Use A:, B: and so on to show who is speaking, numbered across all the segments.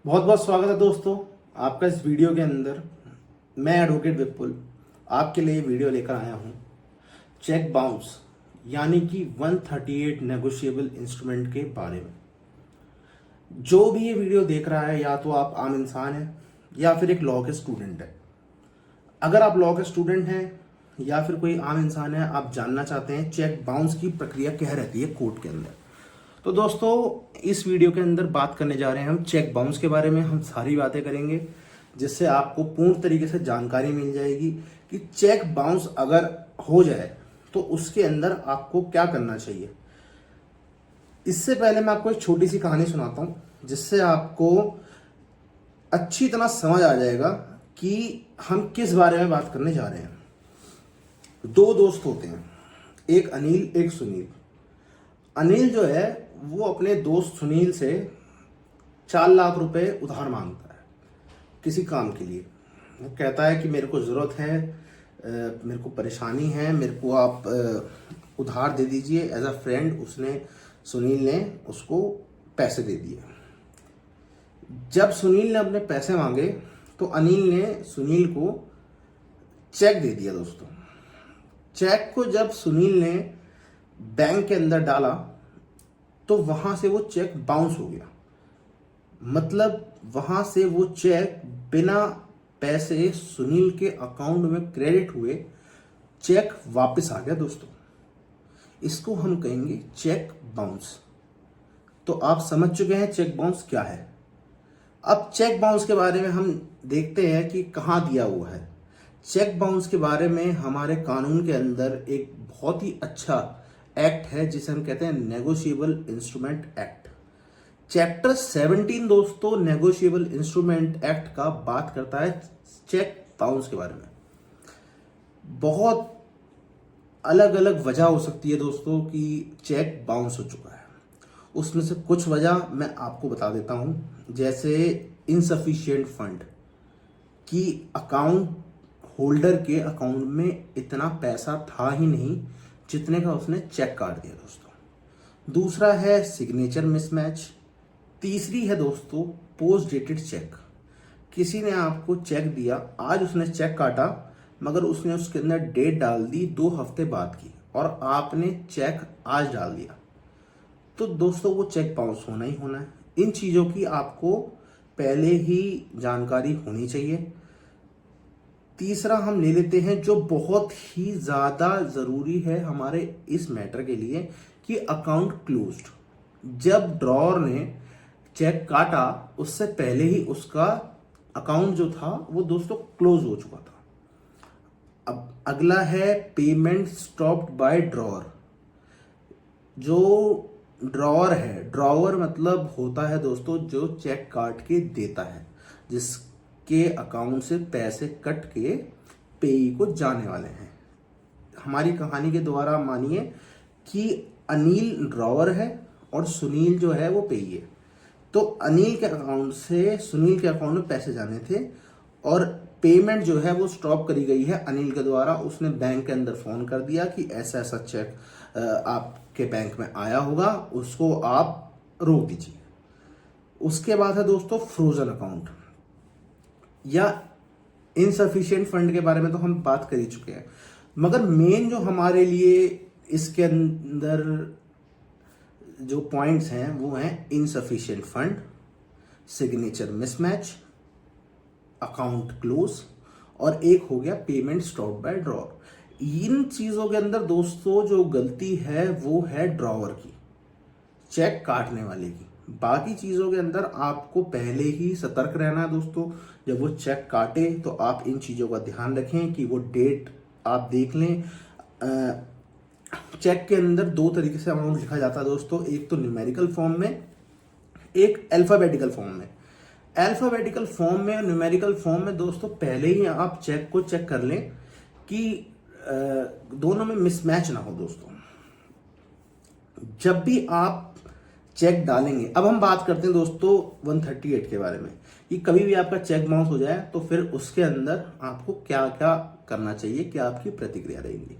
A: बहुत बहुत स्वागत है दोस्तों आपका इस वीडियो के अंदर। मैं एडवोकेट विपुल आपके लिए वीडियो लेकर आया हूं चेक बाउंस यानी कि 138 नेगोशिएबल इंस्ट्रूमेंट के बारे में। जो भी ये वीडियो देख रहा है या तो आप आम इंसान हैं या फिर एक लॉ के स्टूडेंट है। अगर आप लॉ के स्टूडेंट हैं या फिर कोई आम इंसान है, आप जानना चाहते हैं चेक बाउंस की प्रक्रिया क्या रहती है कोर्ट के अंदर, तो दोस्तों इस वीडियो के अंदर बात करने जा रहे हैं हम चेक बाउंस के बारे में। हम सारी बातें करेंगे जिससे आपको पूर्ण तरीके से जानकारी मिल जाएगी कि चेक बाउंस अगर हो जाए तो उसके अंदर आपको क्या करना चाहिए। इससे पहले मैं आपको एक छोटी सी कहानी सुनाता हूं जिससे आपको अच्छी तरह समझ आ जाएगा कि हम किस बारे में बात करने जा रहे हैं। दो दोस्त होते हैं, एक अनिल एक सुनील। अनिल जो है वो अपने दोस्त सुनील से 4 लाख रुपए उधार मांगता है किसी काम के लिए। वो कहता है कि मेरे को ज़रूरत है, मेरे को परेशानी है, मेरे को आप उधार दे दीजिए। एज अ फ्रेंड उसने सुनील ने उसको पैसे दे दिए। जब सुनील ने अपने पैसे मांगे तो अनिल ने सुनील को चेक दे दिया। दोस्तों चेक को जब सुनील ने बैंक के अंदर डाला तो वहां से वो चेक बाउंस हो गया। मतलब वहां से वो चेक बिना पैसे सुनील के अकाउंट में क्रेडिट हुए चेक वापस आ गया। दोस्तों इसको हम कहेंगे चेक बाउंस। तो आप समझ चुके हैं चेक बाउंस क्या है। अब चेक बाउंस के बारे में हम देखते हैं कि कहाँ दिया हुआ है। चेक बाउंस के बारे में हमारे कानून के अंदर एक बहुत ही अच्छा एक्ट है जिसे हम कहते हैं नेगोशिएबल इंस्ट्रूमेंट एक्ट। चैप्टर 17 दोस्तों नेगोशिएबल इंस्ट्रूमेंट एक्ट का बात करता है चेक बाउंस के बारे में। बहुत अलग अलग वजह हो सकती है दोस्तों कि चेक बाउंस हो चुका है। उसमें से कुछ वजह मैं आपको बता देता हूं, जैसे इनसफिशिएंट फंड कि अकाउंट होल्डर के अकाउंट में इतना पैसा था ही नहीं जितने का उसने चेक काट दिया। दोस्तों दूसरा है सिग्नेचर मिसमैच। तीसरी है दोस्तों पोस्ट डेटेड चेक। किसी ने आपको चेक दिया, आज उसने चेक काटा मगर उसने उसके अंदर डेट डाल दी 2 हफ्ते बाद की और आपने चेक आज डाल दिया, तो दोस्तों वो चेक बाउंस होना ही होना है। इन चीजों की आपको पहले ही जानकारी होनी चाहिए। तीसरा हम ले लेते हैं जो बहुत ही ज्यादा जरूरी है हमारे इस मैटर के लिए कि अकाउंट क्लोज्ड। जब ड्रॉवर ने चेक काटा उससे पहले ही उसका अकाउंट जो था वो दोस्तों क्लोज हो चुका था। अब अगला है पेमेंट स्टॉप्ड बाय ड्रॉवर। जो ड्रॉवर है, ड्रॉवर मतलब होता है दोस्तों जो चेक काट के देता है, जिसके अकाउंट से पैसे कट के पेई को जाने वाले हैं। हमारी कहानी के द्वारा मानिए कि अनिल ड्रॉवर है और सुनील जो है वो पेई है। तो अनिल के अकाउंट से सुनील के अकाउंट में पैसे जाने थे और पेमेंट जो है वो स्टॉप करी गई है अनिल के द्वारा। उसने बैंक के अंदर फोन कर दिया कि ऐसा ऐसा चेक आपके बैंक में आया होगा, उसको आप रोक दीजिए। उसके बाद है दोस्तों फ्रोजन अकाउंट या इनसफिशिएंट फंड के बारे में तो हम बात कर ही चुके हैं, मगर मेन जो हमारे लिए इसके अंदर जो पॉइंट्स हैं वो हैं insufficient fund, signature mismatch, account close और एक हो गया पेमेंट स्टॉप बाय ड्रॉवर। इन चीजों के अंदर दोस्तों जो गलती है वो है ड्रॉवर की, चेक काटने वाले की। बाकी चीजों के अंदर आपको पहले ही सतर्क रहना है दोस्तों। जब वो चेक काटे तो आप इन चीजों का ध्यान रखें कि वो डेट आप देख लें। चेक के अंदर 2 तरीके से अमाउंट लिखा जाता है दोस्तों, एक तो न्यूमेरिकल फॉर्म में, एक अल्फाबेटिकल फॉर्म में। अल्फाबेटिकल फॉर्म में और न्यूमेरिकल फॉर्म में दोस्तों पहले ही आप चेक को चेक कर लें कि दोनों में मिसमैच ना हो। दोस्तों जब भी आप चेक डालेंगे, अब हम बात करते हैं दोस्तों 138 के बारे में कि कभी भी आपका चेक बाउंस हो जाए तो फिर उसके अंदर आपको क्या क्या करना चाहिए, क्या आपकी प्रतिक्रिया रहेगी।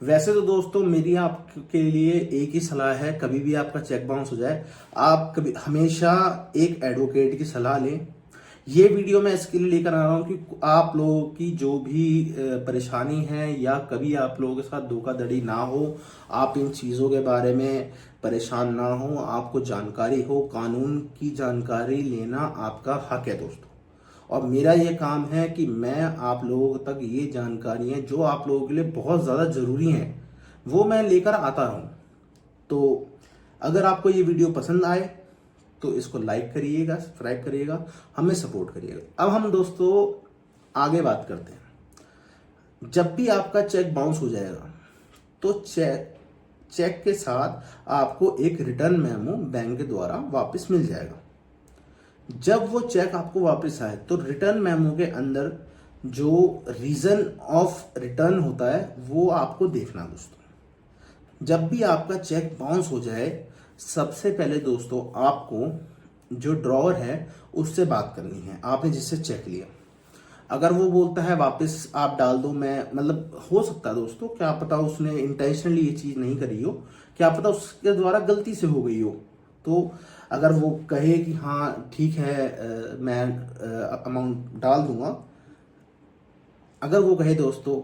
A: वैसे तो दोस्तों मेरी आपके लिए एक ही सलाह है, कभी भी आपका चेक बाउंस हो जाए, आप कभी हमेशा एक एडवोकेट की सलाह लें। ये वीडियो मैं इसके लिए लेकर आ रहा हूँ कि आप लोगों की जो भी परेशानी है या कभी आप लोगों के साथ धोखाधड़ी ना हो, आप इन चीज़ों के बारे में परेशान ना हो, आपको जानकारी हो। कानून की जानकारी लेना आपका हक है दोस्तों, और मेरा ये काम है कि मैं आप लोगों तक ये जानकारियाँ जो आप लोगों के लिए बहुत ज़्यादा ज़रूरी हैं वो मैं लेकर आता हूँ। तो अगर आपको ये वीडियो पसंद आए तो इसको लाइक करिएगा, सब्सक्राइब करिएगा, हमें सपोर्ट करिएगा। अब हम दोस्तों आगे बात करते हैं। जब भी आपका चेक बाउंस हो जाएगा तो चेक के साथ आपको एक रिटर्न मेमो बैंक के द्वारा वापस मिल जाएगा। जब वो चेक आपको वापस आए तो रिटर्न मेमो के अंदर जो रीजन ऑफ रिटर्न होता है वो आपको देखना दोस्तों। जब भी आपका चेक बाउंस हो जाए, सबसे पहले दोस्तों आपको जो ड्रॉवर है उससे बात करनी है, आपने जिससे चेक लिया। अगर वो बोलता है वापस आप डाल दो, मैं मतलब हो सकता है दोस्तों, क्या पता उसने इंटेंशनली ये चीज़ नहीं करी हो, क्या पता उसके द्वारा गलती से हो गई हो। तो अगर वो कहे कि हाँ ठीक है मैं अमाउंट डाल दूंगा, अगर वो कहे दोस्तों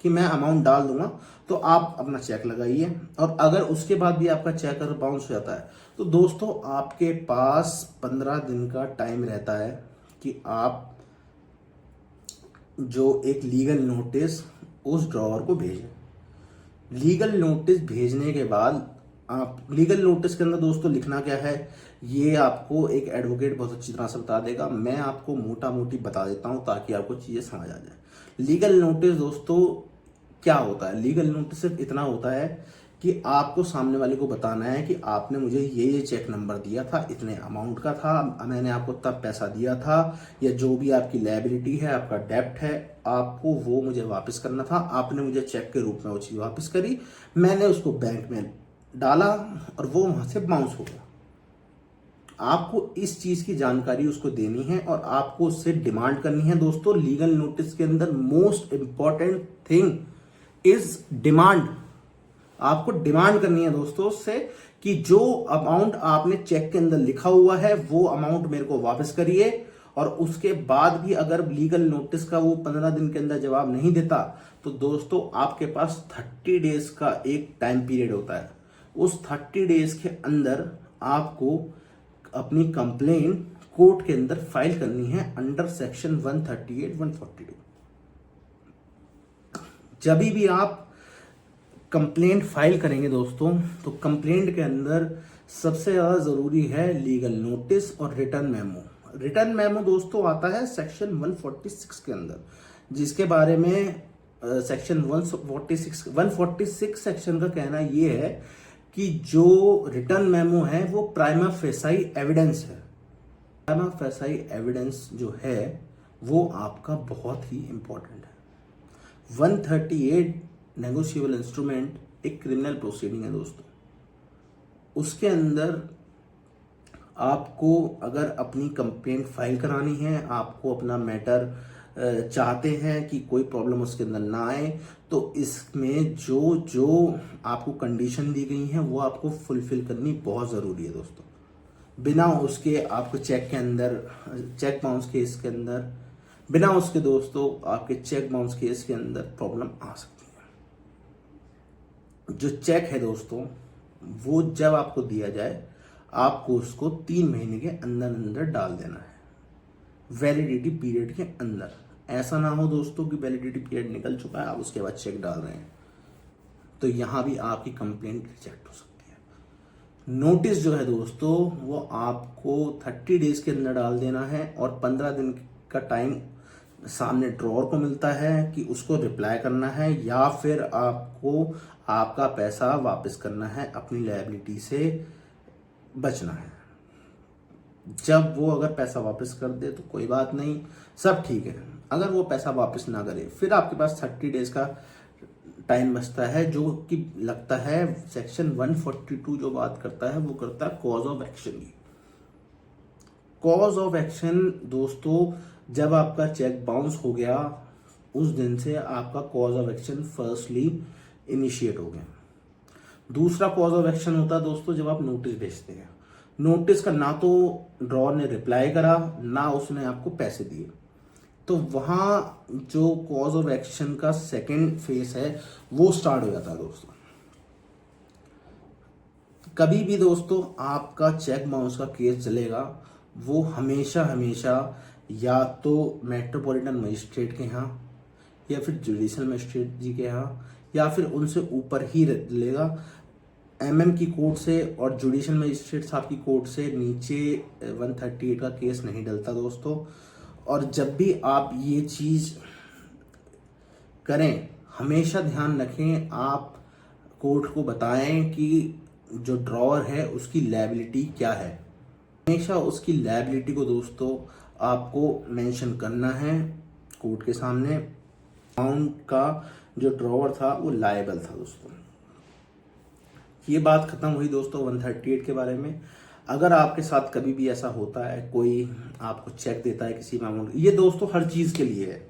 A: कि मैं अमाउंट डाल दूंगा, तो आप अपना चेक लगाइए। और अगर उसके बाद भी आपका चेक अगर बाउंस हो जाता है तो दोस्तों आपके पास 15 दिन का टाइम रहता है कि आप जो एक लीगल नोटिस उस ड्रॉवर को भेजें। लीगल नोटिस भेजने के बाद आप लीगल नोटिस के अंदर दोस्तों लिखना क्या है ये आपको एक एडवोकेट बहुत अच्छी तरह से बता देगा। मैं आपको मोटा मोटी बता देता हूं ताकि आपको चीजें समझ आ जाए। लीगल नोटिस दोस्तों क्या होता है? लीगल नोटिस सिर्फ इतना होता है कि आपको सामने वाले को बताना है कि आपने मुझे ये चेक नंबर दिया था, इतने अमाउंट का था, मैंने आपको तब पैसा दिया था, या जो भी आपकी लायबिलिटी है, आपका डेप्ट है, आपको वो मुझे वापस करना था। आपने मुझे चेक के रूप में वो चीज़ वापस करी, मैंने उसको बैंक में डाला और वो वहां से बाउंस हो गया। आपको इस चीज की जानकारी उसको देनी है और आपको उससे डिमांड करनी है दोस्तों। लीगल नोटिस के अंदर most important thing is demand. आपको डिमांड करनी है दोस्तों उससे कि जो अमाउंट आपने चेक के अंदर लिखा हुआ है वो अमाउंट मेरे को वापस करिए। और उसके बाद भी अगर लीगल नोटिस का वो 15 दिन के अंदर जवाब नहीं देता तो दोस्तों आपके पास 30 डेज का एक टाइम पीरियड होता है। उस 30 डेज के अंदर आपको अपनी कंप्लेन कोर्ट के अंदर फाइल करनी है अंडर सेक्शन 138, 142। जब भी आप कंप्लेंट फाइल करेंगे दोस्तों तो कंप्लेंट के अंदर सबसे ज्यादा जरूरी है लीगल नोटिस और रिटर्न मेमो। रिटर्न मेमो दोस्तों आता है सेक्शन 146 के अंदर, जिसके बारे में सेक्शन 146 सेक्शन का कहना ये है कि जो रिटर्न मेमो है वो प्राइमा फेसाई एविडेंस है। प्राइमा फेसाई एविडेंस जो है वो आपका बहुत ही इंपॉर्टेंट है। 138 नेगोशिएबल इंस्ट्रूमेंट एक क्रिमिनल प्रोसीडिंग है दोस्तों। उसके अंदर आपको अगर अपनी कंप्लेंट फाइल करानी है, आपको अपना मैटर चाहते हैं कि कोई प्रॉब्लम उसके अंदर ना आए, तो इसमें जो जो आपको कंडीशन दी गई है वो आपको फुलफिल करनी बहुत ज़रूरी है दोस्तों। बिना उसके आपको चेक के अंदर, चेक बाउंस केस के अंदर, बिना उसके दोस्तों आपके चेक बाउंस केस के अंदर प्रॉब्लम आ सकती है। जो चेक है दोस्तों वो जब आपको दिया जाए आपको उसको 3 महीने के अंदर अंदर डाल देना है, वैलिडिटी पीरियड के अंदर। ऐसा ना हो दोस्तों कि वैलिडिटी पीरियड निकल चुका है आप उसके बाद चेक डाल रहे हैं, तो यहां भी आपकी कंप्लेंट रिजेक्ट हो सकती है। नोटिस जो है दोस्तों वो आपको 30 डेज के अंदर डाल देना है और 15 दिन का टाइम सामने ड्रॉवर को मिलता है कि उसको रिप्लाई करना है या फिर आपको आपका पैसा वापस करना है, अपनी लायबिलिटी से बचना है। जब वो अगर पैसा वापस कर दे तो कोई बात नहीं, सब ठीक है। अगर वो पैसा वापस ना करे फिर आपके पास 30 डेज का टाइम बचता है, जो कि लगता है सेक्शन 142 जो बात करता है वो करता है कॉज ऑफ एक्शन की। कॉज ऑफ एक्शन दोस्तों जब आपका चेक बाउंस हो गया उस दिन से आपका cause of action firstly initiate हो गया। दूसरा कॉज ऑफ एक्शन होता है दोस्तों जब आप नोटिस भेजते हैं। नोटिस का ना तो ड्रॉवर ने रिप्लाई करा, ना उसने आपको पैसे दिए, तो वहां जो कॉज ऑफ एक्शन का सेकंड फेस है वो स्टार्ट हो जाता है दोस्तों। कभी भी दोस्तों आपका चेक बाउंस का केस चलेगा, वो हमेशा हमेशा या तो मेट्रोपॉलिटन मजिस्ट्रेट के यहाँ, या फिर जुडिशियल मजिस्ट्रेट जी के यहाँ, या फिर उनसे ऊपर ही लेगा। एमएम की कोर्ट से और जुडिशियल मजिस्ट्रेट साहब की कोर्ट से नीचे 138 का केस नहीं डलता दोस्तों। और जब भी आप ये चीज़ करें, हमेशा ध्यान रखें, आप कोर्ट को बताएं कि जो ड्रॉवर है उसकी लायबिलिटी क्या है। हमेशा उसकी लायबिलिटी को दोस्तों आपको मेंशन करना है कोर्ट के सामने। अमाउंट का जो ड्रॉवर था वो लायबल था दोस्तों। ये बात खत्म हुई दोस्तों 138 के बारे में। अगर आपके साथ कभी भी ऐसा होता है, कोई आपको चेक देता है किसी अमाउंट, ये दोस्तों हर चीज़ के लिए है।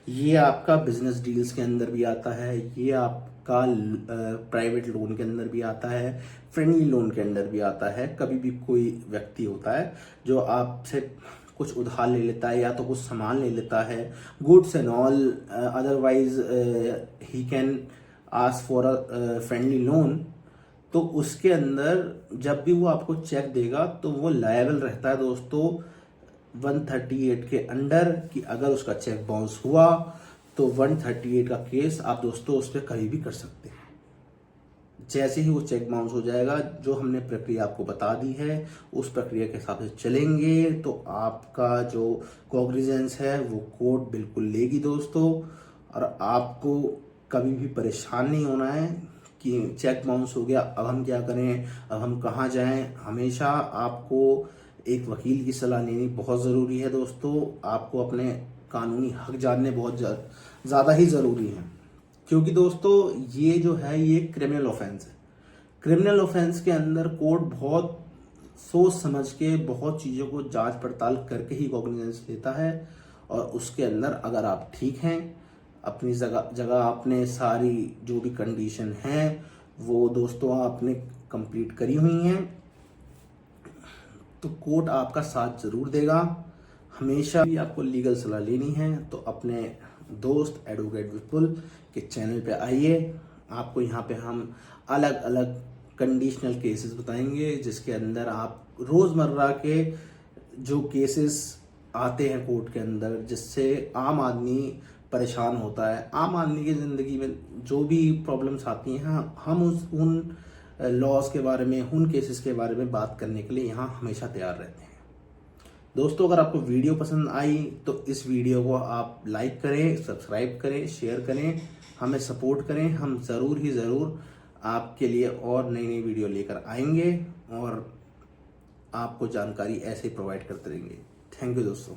A: ये आपका बिजनेस डील्स के अंदर भी आता है, ये आपका प्राइवेट लोन के अंदर भी आता है, फ्रेंडली लोन के अंदर भी आता है। कभी भी कोई व्यक्ति होता है जो आपसे कुछ उधार ले लेता है या तो कुछ सामान ले लेता है, goods and all, otherwise he can ask for a friendly loan, तो उसके अंदर जब भी वो आपको चेक देगा तो वो लायबल रहता है दोस्तों 138 के अंडर, कि अगर उसका चेक बाउंस हुआ तो 138 का केस आप दोस्तों उस पर कभी भी कर सकते हैं। जैसे ही वो चेक बाउंस हो जाएगा, जो हमने प्रक्रिया आपको बता दी है उस प्रक्रिया के हिसाब से चलेंगे तो आपका जो कॉग्निजेंस है वो कोर्ट बिल्कुल लेगी दोस्तों। और आपको कभी भी परेशान नहीं होना है कि चेक बाउंस हो गया, अब हम क्या करें, अब हम कहाँ जाएं। हमेशा आपको एक वकील की सलाह लेनी बहुत ज़रूरी है दोस्तों। आपको अपने कानूनी हक जानने बहुत ज़्यादा ही ज़रूरी हैं, क्योंकि दोस्तों ये जो है ये क्रिमिनल ऑफेंस है। क्रिमिनल ऑफेंस के अंदर कोर्ट बहुत सोच समझ के बहुत चीज़ों को जांच पड़ताल करके ही कॉग्निजेंस लेता है। और उसके अंदर अगर आप ठीक हैं, अपनी जगह आपने सारी जो भी कंडीशन हैं वो दोस्तों आपने कंप्लीट करी हुई हैं, तो कोर्ट आपका साथ जरूर देगा। हमेशा भी आपको लीगल सलाह लेनी है तो अपने दोस्त एडवोकेट विपुल के चैनल पे आइए। आपको यहाँ पे हम अलग अलग कंडीशनल केसेस बताएंगे, जिसके अंदर आप रोज़मर्रा के जो केसेस आते हैं कोर्ट के अंदर, जिससे आम आदमी परेशान होता है, आम आदमी की ज़िंदगी में जो भी प्रॉब्लम्स आती हैं, हम उन लॉज के बारे में, उन केसेस के बारे में बात करने के लिए यहाँ हमेशा तैयार रहते हैं। दोस्तों अगर आपको वीडियो पसंद आई तो इस वीडियो को आप लाइक करें, सब्सक्राइब करें, शेयर करें, हमें सपोर्ट करें। हम ज़रूर ही ज़रूर आपके लिए और नई नई वीडियो लेकर आएंगे और आपको जानकारी ऐसे ही प्रोवाइड करते रहेंगे। थैंक यू दोस्तों।